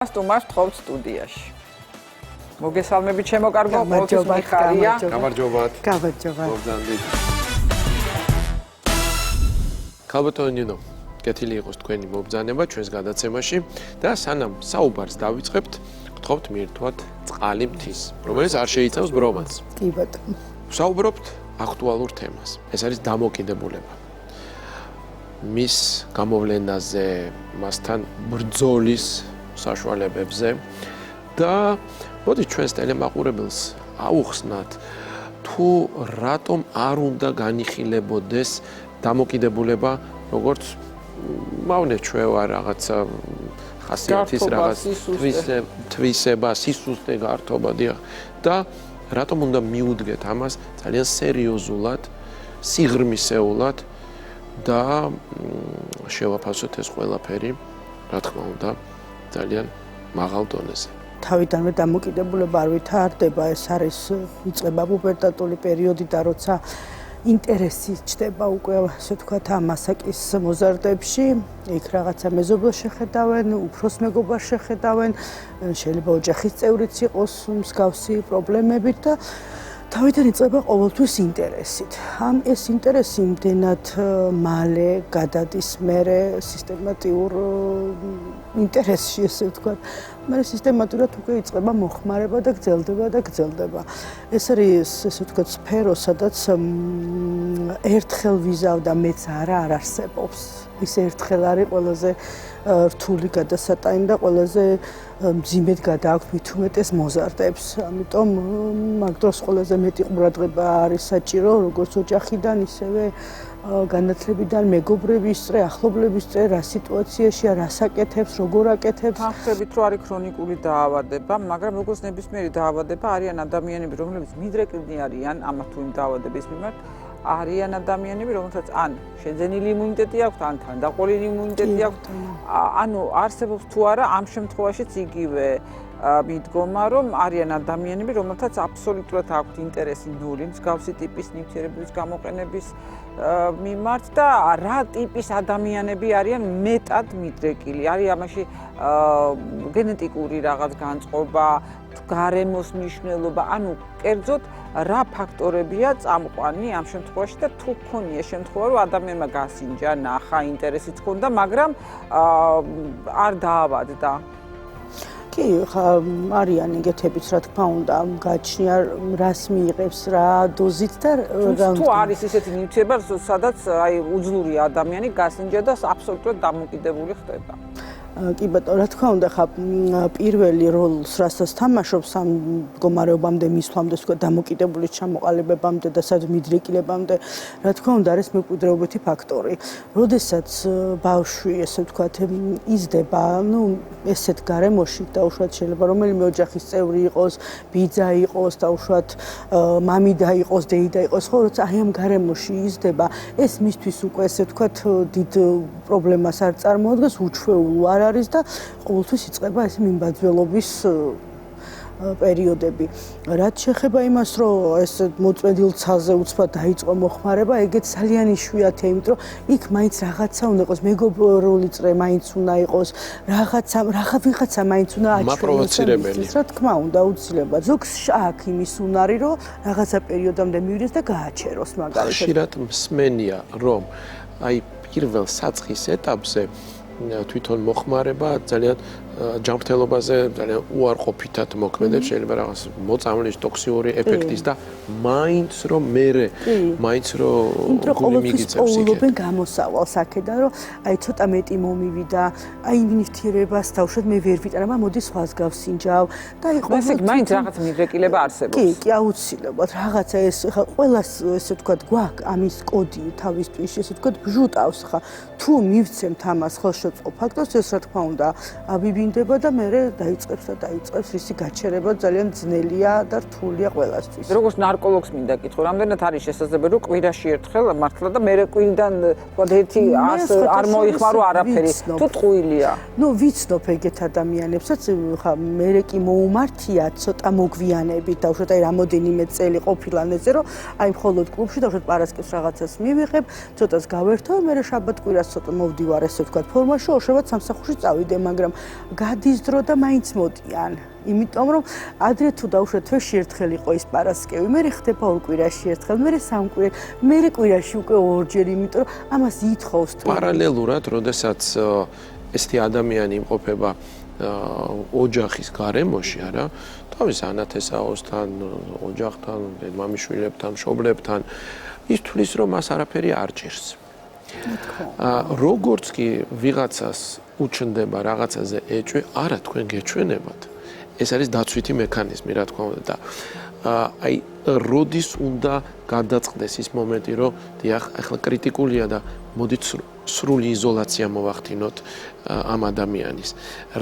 სტუმარს თხოვთ სტუდიაში. მოგესალმებით ჩემო კარგო, ყოველთვის მიხარია. გამარჯობათ. გამარჯობა. მოგზავნით. ქალბატონო, კეთილი იყოს თქვენი მობრძანება ჩვენს გადაცემაში და სანამ საუბარს დავიწყებთ, გთხოვთ მიირთვათ წყალი მთის, რომელიც არ შეიცავს ბრომას. კი ბატონო. საუბრობთ აქტუალურ თემას. ეს არის დამოკიდებულება. მის გამოვლენაზე, მასთან ბრძოლის საშუალებებზე და მოდი ჩვენს ტელემაყურებელს აუხსნათ თუ რატომ არ უნდა განიხილებოდეს დამოკიდებულება როგორც მავნეჩვევა რაღაცა ხასიათის რაღაც თვისება, სისუსტე, გართობა და რატომ უნდა მიუდგეთ ამას ძალიან სერიოზულად, სიღრმისეულად და შევაფასოთ ეს ყველაფერი, რა თქმა უნდა, ძალიან მაღალ დონეზე. თავიდანვე დამოკიდებულება არ ვითარდება, ეს არის იწყება პუბერტატული პერიოდი და როცა ინტერესი ჩდება უკვე, ასე ვთქვათ, ამ ასაკის მოზარდებში, იქ რაღაცა მეზობლს შეხედავენ, უფროს მეგობარს შეხედავენ, შეიძლება ოჯახის წევრიც იყოს მსგავსი პრობლემებით და თავიდან იწყება ყოველთვის ინტერესით. ეს ინტერესი იმდენად მალე გადადის მერე სისტემატიურ ინტერესში, ესე ვთქვათ. მერე სისტემატურად უკვე იწყება მოხმარება და გრძელდება. ეს არის, ესე ვთქვათ, სფერო, სადაც ერთხელ ვიზავდა მეც არ არსებობს. ის ერთხელ არის ყველაზე რთული გადასატანი და ყველაზე მძიმედ გადააქვთ მით უმეტეს მოზარდებს. ამიტომ მაგ დროს ყველაზე მეტი ყურადღება არის საჭირო, როგორც ოჯახიდან, ისევე განათლებიდან, მეგობრების წრე, ახლობლების წრე, რა სიტუაციაში, რას აკეთებს, როგორ აკეთებს. თანხმდებით, რომ არის ქრონიკული დაავადება, მაგრამ როგორც ნებისმიერი დაავადება, არიან ადამიანები, რომლებიც მიდრეკილნი არიან ამა თუ იმ დაავადების მიმართ, არიან ადამიანები, რომელთაც ან შეძენილი იმუნიტეტი აქვთ, ან თანდაყოლილი იმუნიტეტი აქვთ. ანუ არსებობს თუ არა ამ შემთხვევაშიც იგივე მიდგომა, რომ არიან ადამიანები, რომელთაც აბსოლუტურად აქვთ ინტერესი ნული მსგავსი ტიპის ნივთიერებების გამოყენების მიმართ და რა ტიპის ადამიანები არიან მეტად მიდრეკილი. არის ამაში გენეტიკური რაღაც განწყობა, გარემოს მნიშვნელობა, ანუ კერძოდ რა ფაქტორებია წამყვანი ამ შემთხვევაში და თუ გქონია შემთხვევა, რომ ადამიანმა გასინჯა, ნახა, ინტერესიც ჰქონდა, მაგრამ არ დაავადდა. კი, არიან ეგეთებიც, რა თქმა უნდა, გაჩნია რას მიიღებს, რა დოზით და თუ არის ისეთი ნივთიერება, სადაც აი უძლური ადამიანი გასინჯა და აბსოლუტურად დამოკიდებული ხდება. კი ბატონო, რა თქმა უნდა, ხა პირველი როლს რასაც თამაშობს ამ მდგომარეობამდე მისვლამდე, თქვა დამოკიდებული ჩამოყალიბებამდე და სადმიდრეკილებამდე, რა თქმა უნდა, არის მემკვიდრეობითი ფაქტორი. როდესაც ბავშვი, ესე ვთქვათ, იზრდება, ესეთ გარემოში და უშუალოდ შეიძლება რომელიმე ოჯახის წევრი იყოს, ბიძა იყოს და უშუალოდ მამიდა იყოს, დეიდა იყოს, ხო, როცა აი ამ გარემოში იზრდება, ეს მისთვის უკვე ესე ვთქვათ დიდ პრობლემას არ წარმოადგენს, უჩვეულო არ არის და ყოველთვის იწყება ეს მიმბაძველობის პერიოდები. რაც შეეხება იმას, რომ ეს მოწმენდილ ცალზე უცბად დაიწყო მოხმარება, ეგეც ძალიან იშვიათია, იმიტომ რომ იქ მაინც რაღაცა უნდა იყოს, მეგობრული წრე მაინც უნდა იყოს, ვიღაცა მაინც უნდა აჩვენოს. რა თქმა უნდა, აუცილებლად. ზოგს აქ იმის უნარი, რომ რაღაცა პერიოდამდე მივიდეს და გააჩეროს მაგალითად. ხშირად მსმენია, რომ აი პირველ საწყის ეტაპზე თვითონ მოხმარება ძალიან ჯანმრთელობაზე ძალიან უარყოფითად მოქმედებს, შეიძლება რაღაც მოწამვლის ტოქსიური ეფექტის და მაინც რომ ყოველთვის პოულობენ გამოსავალს აქედან, რომ აი ცოტა მეტი მომივიდა, აი ნივთიერებას თავშად მე ვერ ვიტანა, მოდი სხვას გავსინჯავ და აი ყოველთვის მაინც რაღაც მიდრეკილება არსებობს. კი, აუცილებლად რაღაცა ეს ხა ყველას ესე ვთქვათ გვაქვს ამის კოდი თავისთვის, ესე ვთქვათ ბჟუტავს ხა თუ მივცემთ ამას ხელშეწყო ფაქტორს, ეს რა თქმა უნდა აბიბინდება და მე დაიწყებს რისი გაჩერება ძალიან ძნელია და რთულია ყველასთვის. როგორც ნარკოლოგს მინდა კითხო, რამდენად არის შესაძლებელი, რომ კვირაში ერთხელ მართლა და მე კვირიდან თქვა ერთი არ მოიხმარო არაფერი, თუ ტყუილია. ვიცნობ ეგეთ ადამიანებსაც, ხა მე კი მოუმართია ცოტა მოგვიანებით და უშუალოდ აი რამოდენიმე წელი ყოფილა ნეზე, რომ აი მხოლოდ კლუბში და უშუალოდ პარასკევს რაღაცას მივიღებ, ცოტას გავერთო, მე შაბათ კვირას ცოტა მოვდივარ, ესე ვთქვათ, ფორმაში, ორშაბათ სამსახურში წავიდე, მაგრამ გადის დრო და მაინც მოდიან. იმიტომ რომ ადრე თუ დაუშვათ თვეში ერთხელ იყო ის პარასკევი, მე ხდება ორ კვირაში ერთხელ, მე სამ კვირაში, მე კვირაში უკვე ორჯერ, იმიტომ რომ ამას ითხოვს თუ პარალელურად, როდესაც ესეთი ადამიანი იმყოფება ოჯახის გარემოში, არა, თავის ანათესაოსთან, ოჯახთან, მამიშვილებთან, მშობლებთან, ის თulis რომ მას არაფერი არ ჭირს. როგორც კი ვიღაცას უჩნდება რაღაცაზე ეჭვი, არა თქვენ გეჩვენებათ. ეს არის დაცვითი მექანიზმი, რა თქმა უნდა და აი როდის უნდა გადაწყდეს ის მომენტი, რომ დიახ, ახლა კრიტიკულია და მოდით სრული იზოლაცია მოვახდინოთ ამ ადამიანის.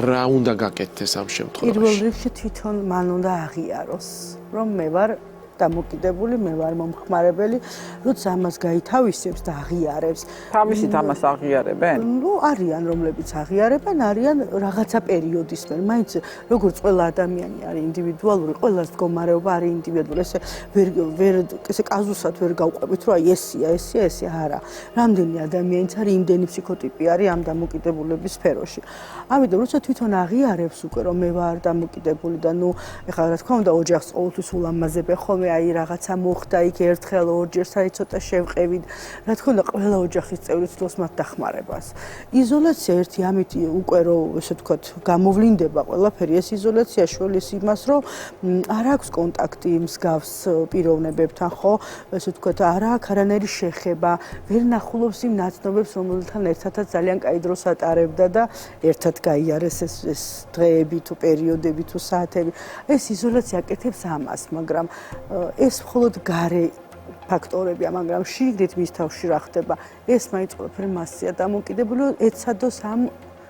რა უნდა გაკეთდეს ამ შემთხვევაში? პირველ რიგში თვითონ მან უნდა აღიაროს, რომ მე ვარ დამოკიდებული, მე ვარ მომხმარებელი, როცა ამას გაითავისებს და აღიარებს. თავისით ამას აღიარებენ? ნუ არიან რომლებიც აღიარებენ, არიან რაღაცა პერიოდის მერ. მაინც როგორც ყველა ადამიანი არის ინდივიდუალური, ყველას მდგომარეობა არის ინდივიდუალური. ესე კაზუსად ვერ გავყვებით, რომ აი ესია, არა. რამდენი ადამიანიც არის, იმდენი ფსიქოტიპი არის ამ დამოკიდებულების სფეროში. ამიტომ როცა თვითონ აღიარებს უკვე რომ მე ვარ დამოკიდებული და ნუ ეხლა რა თქმა უნდა ოჯახს ყოველთვის ულამაზებ ხოლმე აი რაღაცა მოხდა იქ ერთხელ ორჯერ საერთოდ ცოტა შევყევით რა თქმა უნდა ყველა ოჯახის წევრი ცდილობს მათ დახმარებას იზოლაცია ერთი ამით უკვე რომ ესე ვთქვათ გამოვლინდება ყველაფერი ეს იზოლაცია შველის იმას რომ არ აქვს კონტაქტი მსგავს პიროვნებებთან ხო ესე ვთქვათ არ აქვს არანაირი შეხება ვერ ნახულობს იმ ნაცნობებს რომელთან ერთადაც ძალიან კაი დროს ატარებდა და ერთად გაიარეს ეს დღეები თუ პერიოდები თუ საათები ეს იზოლაცია აკეთებს ამას მაგრამ ეს მხოლოდ გარე ფაქტორებია, მაგრამ შიგნით მის თავში რა ხდება, ეს მაინც ყველაფერი მასზეა დამოკიდებული, ეცადოს ამ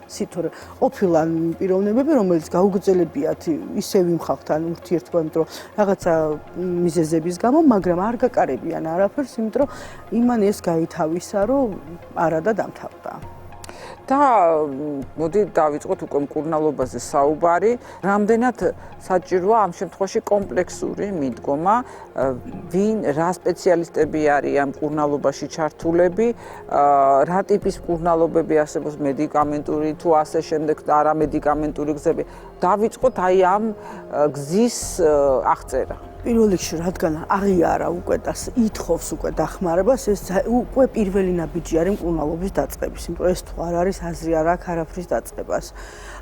სითორე. ყოფილან პიროვნებები, რომელიც გაუგრძელებიათ ისევ იმ ხალხთან ურთიერთობა, იმიტომ რომ რაღაცა მიზეზების გამო, მაგრამ არ გაკარებიან არაფერს, იმიტომ რომ იმან ეს გაითავისა, რომ არა და დამთავრდა. და მოდი დავიწყოთ უკვე მკურნალობაზე საუბარი. რამდენად საჭიროა ამ შემთხვევაში კომპლექსური მიდგომა, ვინ რა სპეციალისტები არის ამ მკურნალობაში ჩართულები, რა ტიპის მკურნალობები არსებობს მედიკამენტური თუ ასე შემდეგ და არამედიკამენტური გზები. დავიწყოთ აი ამ გზის აღწერა. პირველ რიგში რადგან აღიარა უკვე და ითხოვს უკვე დახმარებას ეს უკვე პირველი ნაბიჯი არის მკურნალობის დაწყების იმიტომ ეს თუ არ არის აზრი არ აქვს არაფრის დაწყებას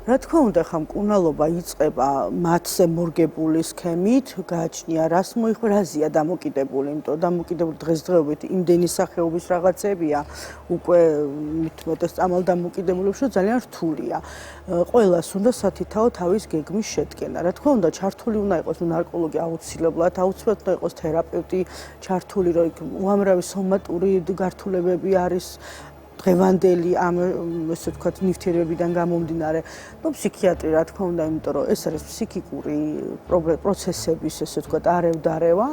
რა თქმა უნდა ხა მკურნალობა იწყება მათზე მორგებული სქემით გააჩნია რას მოიხვა რაზია დამოკიდებული იმიტომ დამოკიდებული დღესდღეობით იმდენი სახეობის რაღაცებია უკვე მithumetes წამალ დამოკიდებულებში ძალიან რთულია ყველას უნდა სათითაო თავის გეგმის შედგენა რა თქმა უნდა ჩართული უნდა იყოს ნარკოლოგი აუცილებლად აუცილებლად იყოს თერაპევტი ჩართული რომ იქ უამრავი სომატური გართულებები არის დღევანდელი ამ ესე ვთქვათ ნივთიერებებიდან გამომდინარე ნუ ფსიქიატრი რა თქმა უნდა იმიტომ რომ ეს არის ფსიქიკური პროცესების ესე ვთქვათ არევ-დარევა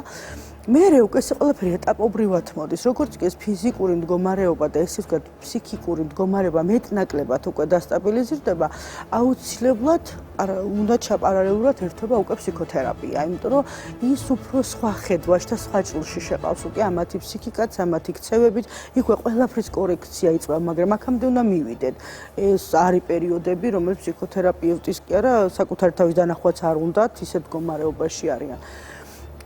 მერე უკვე ეს ყველაფერი ეტაპობრივად მოდის როგორც კი ეს ფიზიკური მდგომარეობა და ესე ვთქვათ ფსიქიკური მდგომარეობა მეტნაკლებად უკვე დასტაბილიზირდება აუცილებლად უნდა ჩაპარალელურად ერთობა უკვე ფსიქოთერაპია იმიტომ რომ ის უფრო სხვა ხედვაში და სხვა ჭრილში შეყავს უკვე ამათი ფსიქიკაც ამათი ქცევებით იქვე ყველაფრის კორექცია იწყება მაგრამ აქამდე უნდა მივიდეთ ეს არის პერიოდები რომელიც ფსიქოთერაპევტის კი არა საკუთარი თავის დანახვაც არ უნდათ ისეთ მდგომარეობაში არიან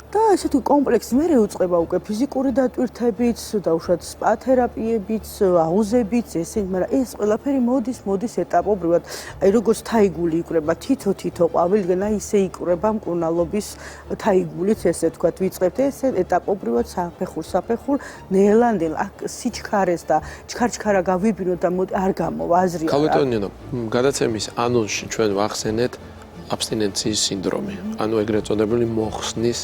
და ესეთი კომპლექსი მე უწყება უკვე ფიზიკური დატვირთებით, დაუშვათ სპა თერაპიებით, აუზებით, ესენი, მაგრამ ეს ყველაფერი მოდის ეტაპობრივად. აი როგორც თაიგული იკვრება თითო ყვავილგან, აი ისე იკვრება მკურნალობის თაიგულით, ესე ვთქვათ, ვიწყებთ ეს ეტაპობრივად საფეხურ, ნელა, აქ სიჩქარეს და ჩქარჩქარა გავიბინოთ და არ გამოვა აზრია. ქალბატონო, გადაცემის ანონსში ჩვენ ვახსენეთ აბსტინენციის სინდრომი, ანუ ეგრეთ წოდებული მოხსნის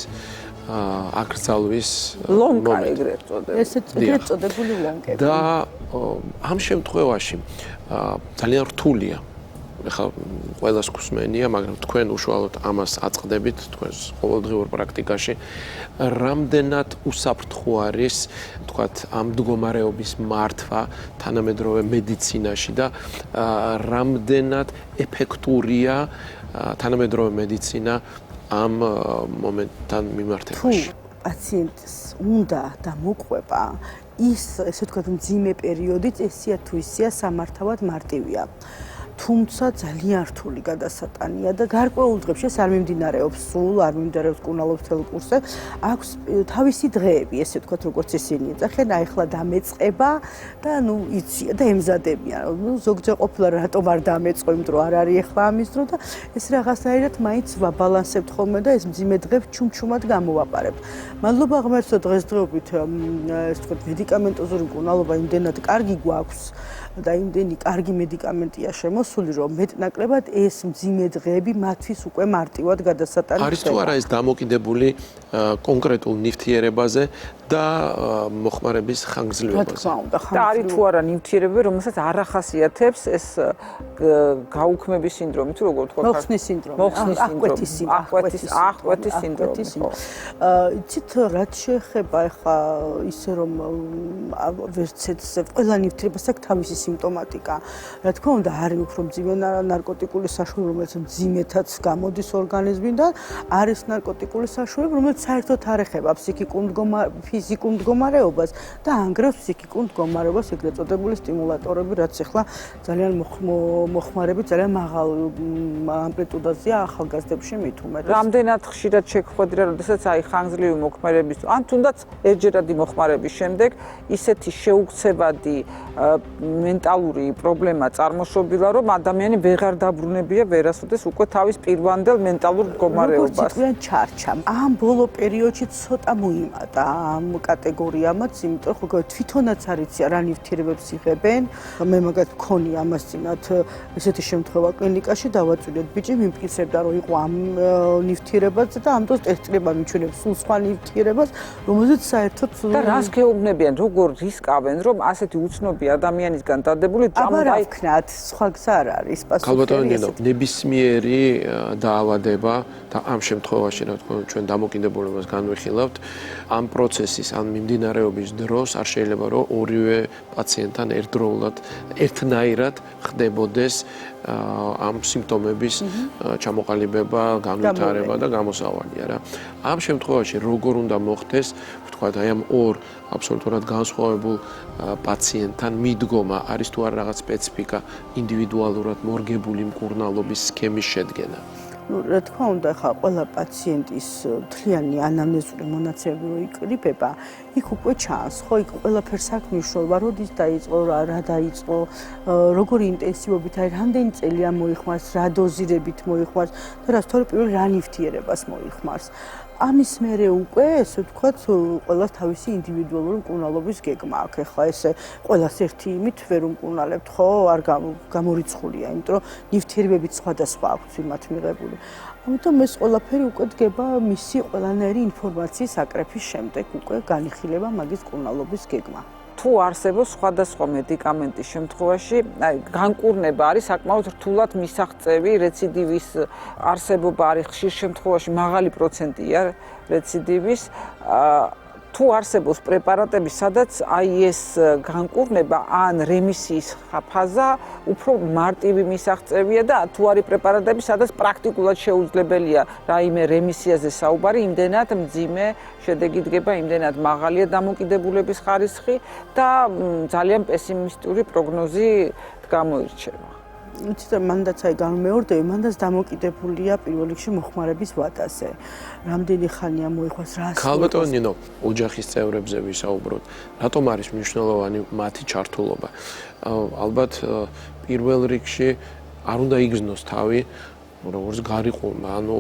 აკრძალვის ლონკა ეგრეთ წოდებული. ეგრეთ წოდებული ლონკები. და ამ შემთხვევაში ძალიან რთულია. ეხლა ყველას გსმენია, მაგრამ თქვენ უშუალოდ ამას აწყდებით თქვენს ყოველდღიურ პრაქტიკაში. რამდენად უსაფრთხო არის, თქვათ, ამ მდგომარეობის მართვა თანამედროვე მედიცინაში და რამდენად ეფექტურია თანამედროვე მედიცინა ამ მომენტთან მიმართებაში. პაციენტს უნდა დამოყვება ის, ესე ვთქვათ, მძიმე პერიოდი, ესია თუ ისია სამართავად მარტივია. თუმცა ძალიან რთული გადასატანია და გარკვეულ დღებში ეს არ მიმდინარეობს სულ, არ მიმდინარეობს კურნალობის თელ კურსზე. აქვს თავისი დღეები, ესე ვთქვათ, როგორც ისინი ეძახიან, აი ახლა დამეწყება და ნუ იცია და ემზადებიან. ნუ ზოგჯერ ყოფილა რატომ არ დამეწყო, იმიტომ რომ არ არის ახლა ამის დრო და ეს რაღაცნაირად მაინც ვაბალანსებთ ხოლმე და ეს მძიმე დღებს ჩუმჩუმად გამოვაპარებთ. მადლობა ღმერთო დღესდღეობით ეს ვთქვათ მედიკამენტოზური მკურნალობა იმდენად კარგი გვაქვს და იმდენი კარგი მედიკამენტია შემოსული, რომ მეტნაკლებად ეს მძიმე დღეები მათთვის უკვე მარტივად გადასატანი ხდება. არის თუ არა ეს დამოკიდებული კონკრეტულ ნივთიერებაზე და მოხმარების ხანგრძლივებაზე? და არის თუ არა ნივთიერებები, რომელსაც არ ახასიათებს ეს გაუქმების სინდრომი, თუ როგორ ვთქვა? მოხსნის სინდრომი, აღკვეთის სინდრომი. იცით, რაც შეეხება ახლა ისე რომ ვერცეთს ყველა ნივთიერებას აქვს თავისი სიმპტომატიკა. რა თქმა უნდა, არის უფრო მძიმე ნარკოტიკული საშუალება, რომელიც მძიმეთაც გამოდის ორგანიზმიდან, არის ნარკოტიკული საშუალება, რომელიც საერთოდ არ ეხება ფიზიკურ მდგომარეობას და ანგრევს ფსიქიკურ მდგომარეობას, ეგრეთ წოდებული სტიმულატორები, რაც ახლა ძალიან მოხმარები ძალიან მაღალ ამპლიტუდაზეა ახალგაზრდებში მით უმეტეს. რამდენად ხშირად შეგხვედრა, როდესაც აი ხანგრძლივი მოხმარების ან თუნდაც ერთჯერადი მოხმარების შემდეგ ისეთი შეუქცევადი მენტალური პრობლემა წარმოშობილა, რომ ადამიანი ვეღარ დაბრუნებია ვერასოდეს უკვე თავის პირვანდელ მენტალურ მდგომარეობას. როგორც იყვნენ ჩარჩა. ამ ბოლო პერიოდში ცოტა მოიმატა ამ კატეგორიამაც, იმიტომ რომ თვითონაც არ იცი რა ნივთიერებებს იღებენ. მე მაგათ მქონია ამას წინათ ესეთი შემთხვევა კლინიკაში დავაწვიდეთ ბიჭი, მიმტკიცებდა რომ იყო ამ ნივთიერებაზე და ამ დროს ტესტირება მიჩვენებს სულ სხვა ნივთიერებას, რომელზეც საერთოდ და რას გეუბნებიან, როგორ რისკავენ, რომ ასეთი უცნობი ადამიანისგან დადებული აბარაქნათ, სხვა გზა არ არის პასუხი. ქალბატონო, ნებისმიერი დაავადება და ამ შემთხვევაში რა თქმა უნდა ჩვენ დამოკიდებულებას განვიხილავთ, ამ პროცესის ან მიმდინარეობის დროს არ შეიძლება რომ ორივე პაციენტთან ერთდროულად ერთნაირად ხდებოდეს ამ სიმპტომების ჩამოყალიბება, განვითარება და გამოსავალია რა. ამ შემთხვევაში როგორ უნდა მოხდეს, ვთქვათ, აი ამ ორ აბსოლუტურად განსხვავებულ პაციენტთან მიდგომა, არის თუ არა რაღაც სპეციფიკა, ინდივიდუალურად მორგებული მკურნალობის სქემის შედგენა? რა თქმა უნდა, ხა ყველა პაციენტის მთლიანი ანამნეზური მონაცემები რო იკრიბება, იქ უკვე ჩანს, ხო, იქ ყველაფერს აქვს მნიშვნელობა, როდის დაიწყო, რა დაიწყო, როგორი ინტენსივობით, აი რამდენი წელია მოიხმარს, რა დოზირებით მოიხმარს და რა სწორედ პირველ რა ნივთიერებას მოიხმარს. ამის მერე უკვე, ესე ვთქვათ, ყველას თავისი ინდივიდუალური მკურნალობის გეგმა აქვს. ეხლა ესე ყველას ერთი იმით ვერ უმკურნალებთ, ხო, არ გამორიცხულია, იმიტომ რომ ნივთიერებებიც სხვადასხვა აქვს იმათ მიღებული. ამიტომ ეს ყველაფერი უკვე დგება მისი ყველანაირი ინფორმაციის აკრეფის შემდეგ, უკვე განიხილება მაგის მკურნალობის გეგმა. თუ არსებობს სხვადასხვა მედიკამენტის შემთხვევაში, აი განკურნება არის საკმაოდ რთულად მისაღწევი, რეციდივის არსებობა არის ხშირ შემთხვევაში მაღალი პროცენტია რეციდივის. თუ არსებობს პრეპარატები, სადაც აი ეს განკურნება ან რემისიის ფაზა უფრო მარტივი მისაღწევია და თუ არის პრეპარატები, სადაც პრაქტიკულად შეუძლებელია რაიმე რემისიაზე საუბარი, იმდენად მძიმე შედეგი დგება, იმდენად მაღალია დამოკიდებულების ხარისხი და ძალიან პესიმისტური პროგნოზი გამოირჩევა. იცით, მანდაც აი გამეორდები, მანდაც დამოკიდებულია პირველ რიგში მოხმარების ვადაზე. რამდენი ხანია მოიხმარს, რას ქალბატონო ნინო, ოჯახის წევრებზე ვისაუბროთ. რატომ არის მნიშვნელოვანი მათი ჩართულობა? ალბათ პირველ რიგში არ უნდა იგრძნოს თავი, როგორც გარიყულმა, ანუ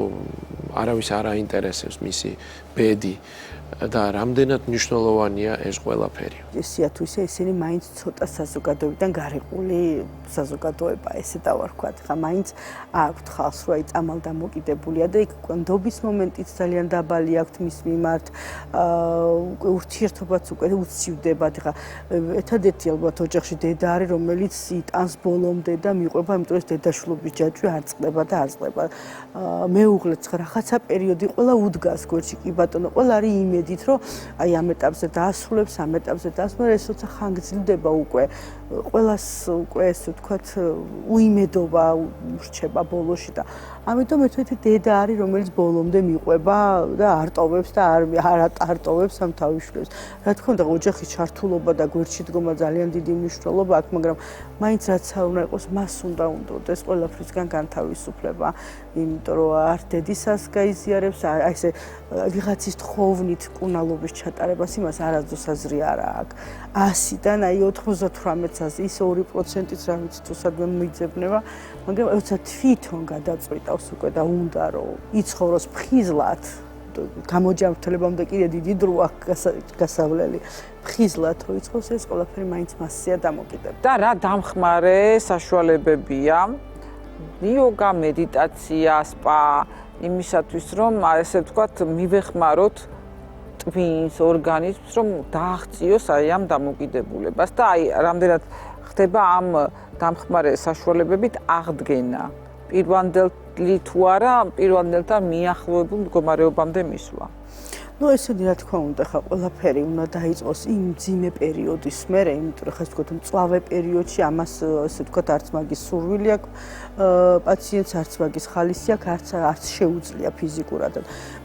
არავის არ აინტერესებს მისი ბედი და რამდენად მნიშვნელოვანია ეს ყველაფერი. ესია თუ ისე ისინი მაინც ცოტა საზოგადოებიდან გარიყული საზოგადოება, ესე დავარქვათ. ხა მაინც აქვთ ხალხს, რომ აი წამალ დამოკიდებულია და იქ ნდობის მომენტიც ძალიან დაბალი აქვთ მის მიმართ. უკვე ურთიერთობაც უკვე უცივდებათ. ხა ერთადერთი ალბათ ოჯახში დედა არის, რომელიც იტანს ბოლომდე და მიყვება, იმიტომ რომ დედაშვილობის ჯაჭვი არ წყდება და არ წყდება. მეუღლეც ხა რაღაცა პერიოდი ყველა უდგას გვერდში, კი ბატონო, ყველა არის იმედით, რომ აი ამ ეტაპზე დაასრულებს, ამ ეტაპზე დაასრულებს, ეს როცა ხანგრძლივდება უკვე, ყველას უკვე ესე ვთქვათ, უიმედობა ურჩება ბოლოში და ამიტომ ერთ-ერთი დედა არის, რომელიც ბოლომდე მიყვება და არტოვებს და არ არტოვებს ამ თავისუფლებას. რა თქმა უნდა, ოჯახის ჩართულობა და გვერდში დგომა ძალიან დიდი მნიშვნელობა აქვს, მაგრამ მაინც რაც უნდა იყოს, მას უნდა უნდოდეს ყველაფრისგან განთავისუფლება, იმიტომ რომ არ დედისას გაიზიარებს, აი ესე ვიღაცის თხოვნით კუნალობის ჩატარებას იმას არასდროს აზრი არ აქვს. 100-დან აი 98-ს ის 2%-იც რა ვიცი თუ სადმე მიძებნება, მაგრამ როცა თვითონ გადაწყვიტავს უკვე და უნდა რომ იცხოვროს ფხიზლად, გამოჯანმრთელებამდე კიდე დიდი დრო აქვს გასავლელი. ფხიზლად რო იცხოვს ეს ყველაფერი მაინც მასზეა დამოკიდებული. და რა დამხმარე საშუალებებია იოგა, მედიტაცია, სპა იმისათვის რომ ესე ვთქვათ მივეხმაროთ ტვინს ორგანიზმს რომ დააღწიოს აი ამ დამოკიდებულებას და აი რამდენად ხდება ამ დამხმარე საშუალებებით აღდგენა პირვანდელი თუ არა პირვანდელთან მიახლოებულ მდგომარეობამდე მისვლა. Ну, ესენი რა თქმა უნდა, ხა ყველაფერი უნდა დაიწყოს იმ მძიმე პერიოდის მერე, იმიტომ რომ ხა ვთქვათ, მწვავე პერიოდში ამას ესე ვთქვათ, არც მაგის სურვილი აქვს პაციენტს, არც მაგის ხალისი აქვს, არც შეუძლია ფიზიკურად.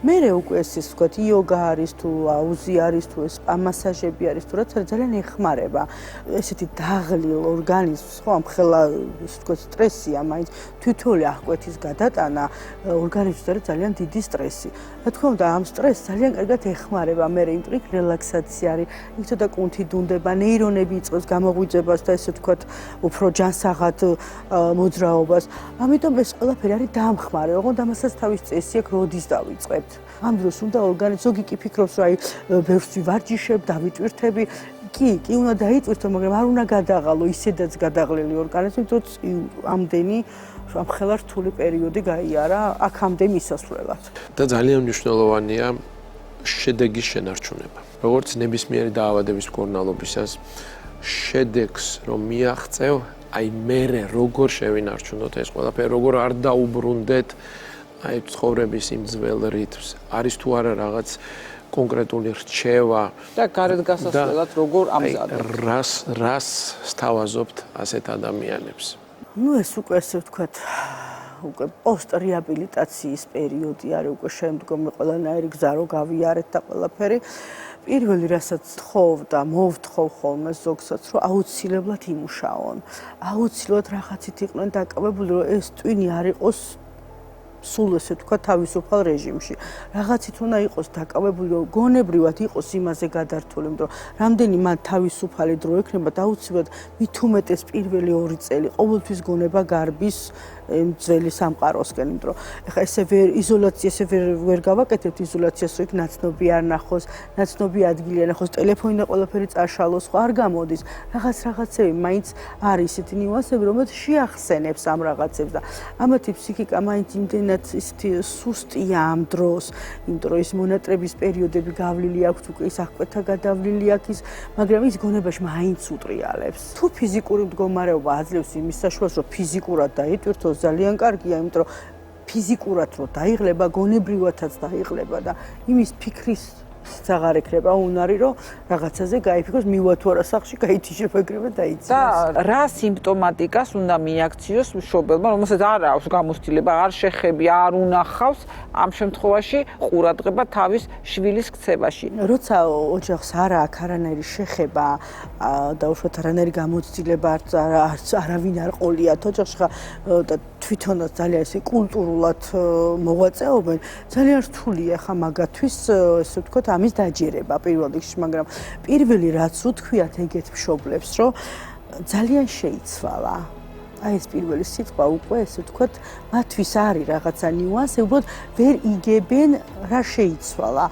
მერე უკვე ესე ვთქვათ, იოგა არის თუ აუზი არის თუ სპა მასაჟები არის თუ რაც ძალიან ეხმარება ესეთი დაღლილ ორგანიზმს, ხო, ამ ხელა ესე ვთქვათ, სტრესია, მაინც თვითონი აღკვეთის გადატანა ორგანიზმს ძალიან დიდი სტრესი. რა თქმა უნდა, ამ სტრესს ძალიან კარგად ეხმარება მერე იმ ტიპ რელაქსაცია არის, იქ ცოტა კუნთი დუნდება, ნეირონები იწყებს გამოღვიძებას და ესე ვთქვათ, უფრო ჯანსაღად მოძრაობას. ამიტომ ეს ყველაფერი არის დამხმარე, ოღონდ ამასაც თავის წესი აქვს, როდის დავიწყებთ. ამ დროს უნდა ორგანიზმი ზოგი კი ფიქრობს, რომ აი ბევრს ვივარჯიშებ, დავიტვირთები. კი უნდა დაიტვირთო, მაგრამ არ უნდა გადაღალო ისედაც გადაღლილი ორგანიზმი, თუ ამდენი ამ ხელა რთული პერიოდი გაიარა აქამდე მისასვლელად. და ძალიან მნიშვნელოვანია შედეგის შენარჩუნება. როგორც ნებისმიერი დაავადების მკურნალობისას შედეგს რომ მიაღწევ, აი მერე როგორ შევინარჩუნოთ ეს ყველაფერი, როგორ არ დაუბრუნდეთ აი ცხოვრების იმ ძველ რიტმს. არის თუ არა რაღაც კონკრეტული რჩევა და გარეთ გასასვლელად როგორ ამზადოთ. რას სთავაზობთ ასეთ ადამიანებს? Ну, ეს უკვე ესე ვთქვათ, უკვე პოსტ-რეაბილიტაციის პერიოდი არის, უკვე შემდგომი ყველანაირი გზა რო გავიარეთ და ყველაფერი. პირველი რასაც თხოვ და მოვთხოვ ხოლმე ზოგსაც, რომ აუცილებლად იმუშაონ. აუცილებლად რაღაცით იყვნენ დაკავებული, რომ ეს ტვინი არ იყოს სულ ესე ვთქვათ თავისუფალ რეჟიმში. რაღაცით უნდა იყოს დაკავებული, რომ გონებრივად იყოს იმაზე გადართული, იმიტომ რომ რამდენი მან თავისუფალი დრო ექნება და აუცილებლად მით უმეტეს პირველი 2 წელი ყოველთვის გონება გარბის ძველი სამყაროსკენ, იმიტომ რომ ეხლა ესე იზოლაციას ვერ გავაკეთებთ იზოლაციას, რომ იქ ნაცნობი არ ნახოს, ნაცნობი ადგილი არ ნახოს, ტელეფონი და ყველაფერი წაშალოს, ხო არ გამოდის. რაღაცები მაინც არის ისეთი ნიუანსები, რომელიც შეახსენებს ამ რაღაცებს და ამათი ფსიქიკა მაინც იმდენად ისეთი სუსტია ამ დროს, იმიტომ რომ ის მონატრების პერიოდები გავლილი აქვს, უკვე ის აღკვეთა გადავლილი აქვს, მაგრამ ის გონებაში მაინც უტრიალებს. თუ ფიზიკური მდგომარეობა აძლევს იმის საშუალებას, რომ ფიზიკურად დაიტვირთოს, ძალიან კარგია, იმიტომ რომ ფიზიკურად რო დაიღლება, გონებრივადაც დაიღლება და იმის ფიქრის აღარ ექნება უნარი, რომ რაღაცაზე გაიფიქროს, მივა თუ არა სახში, გაითიშება ეგრევე დაიძინოს. და რა სიმპტომატიკას უნდა მიაქციოს მშობელმა, რომელსაც არ აქვს გამოცდილება, არ შეხები, არ უნახავს, ამ შემთხვევაში ყურადღება თავის შვილის ქცევაში. როცა ოჯახს არ აქვს არანაირი შეხება და უშუალოდ არანაირი გამოცდილება არც არავინ არ ყოლიათ ოჯახში და თვითონაც ძალიან ესე კულტურულად მოღვაწეობენ, ძალიან რთულია ხა მაგათვის ესე ვთქვათ ამის დაჯერება პირველ რიგში, მაგრამ პირველი რაც უთქვიათ ეგეთ მშობლებს, რომ ძალიან შეიცვალა. აი ეს პირველი სიტყვა უკვე ესე ვთქვათ მათთვის არის რაღაცა ნიუანსი, უბრალოდ ვერ იგებენ რა შეიცვალა.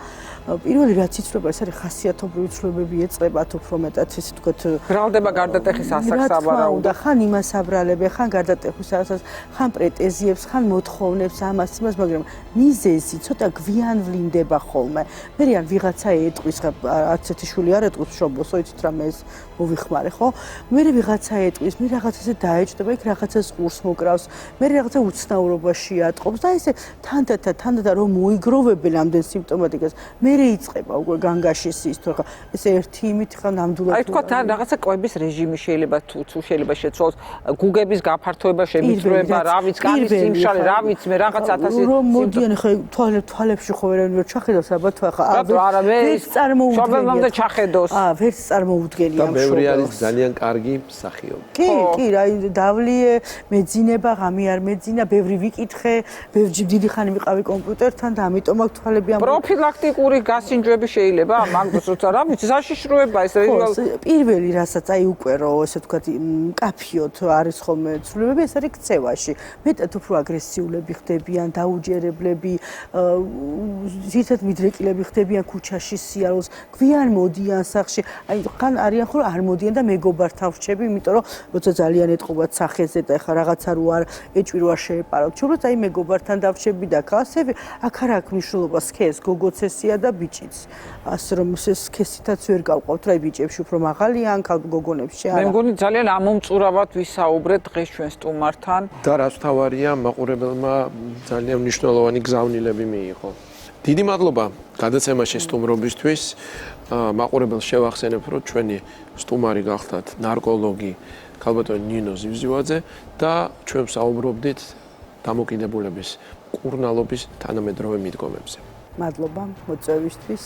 პირველი რაც იცვლება, ეს არის ხასიათობრივი ცვლილებები ეწებათ უფრო მეტად ესე ვთქვათ ბრალდება გარდატეხის ასაკს აბარაუდა, ხან იმას აბრალებენ, ხან გარდატეხის ასაკს, ხან პრეტენზიებს, ხან მოთხოვნებს ამას იმას, მაგრამ მიზეზი ცოტა გვიან ვლინდება ხოლმე. მე რიან ვიღაცა ეტყვის, არც ერთი შვილი არ ეტყვის მშობლოს, იცით რა მე ეს მოვიხმარე, ხო? მე ვიღაცა ეტყვის, მე რაღაცაზე დაეჭდება, იქ რაღაცას ყურს მოკრავს, მე რაღაცა უცნაურობაში ატყობს და ესე თანდათან რომ მოიგროვებენ ამდენ სიმპტომატიკას, მე მერე იწყება უკვე განგაშის ის თუ ხა ეს ერთი იმით ხა ნამდვილად აი თქვა რაღაცა კვების რეჟიმი შეიძლება თუ შეიძლება შეცვალოს გუგების გაფართოება შემიწროება რა ვიცი კანის სიმშრალე რა ვიცი მე რაღაც 1000 რომ მოდიან ხა თვალებში ხო ვერავინ ვერ ჩახედავს ალბათ ხა არა მე შობებამდე ჩახედოს ვერც წარმოუდგენია და ბევრი არის ძალიან კარგი მსახიობი კი რა დავლიე მეძინება ღამე არ მეძინა ბევრი ვიკითხე ბევრი დიდი ხანი ვიყავი კომპიუტერთან და ამიტომ აქ თვალები ამ პროფილაქტიკური გასინჯვები შეიძლება მაგდოს როცა რა ვიცი საშიშროება ეს პირველი რასაც აი უკვე რო ესე ვთქვათ კაფიოთ არის ხოლმე ცვლილებები ეს არის ქცევაში მეტად უფრო აგრესიულები ხდებიან დაუჯერებლები ზირთად მიდრეკილები ხდებიან ქუჩაში სიარულს გვიან მოდიან სახში აი ხან არიან ხო არ მოდიან და მეგობართან ვრჩები იმიტომ რომ როცა ძალიან ეთყობათ სახეზე და ეხა რაღაცა რო არ ეჭვი რო არ შეეპარავთ უბრალოდ აი მეგობართან დავრჩები და ქასები აქ არ აქვს მნიშვნელობა სქეს გოგოცესია და ბიჭიც ასე რომ ეს სქესითაც ვერ გავყავთ რა ბიჭებში უფრო მაღალია ან გოგონებში არა მე მგონი ძალიან ამომწურავად ვისაუბრეთ დღეს ჩვენ სტუმართან და რაც თავარია მაყურებელმა ძალიან მნიშვნელოვანი გზავნილები მიიღო დიდი მადლობა გადაცემაში სტუმრობისთვის მაყურებელს შევახსენებ რომ ჩვენი სტუმარი გახდათ ნარკოლოგი ქალბატონი ნინო ზივზივაძე და ჩვენ საუბრობდით დამოკიდებულების კურნალობის თანამედროვე მიდგომებზე მადლობა მოწვევისთვის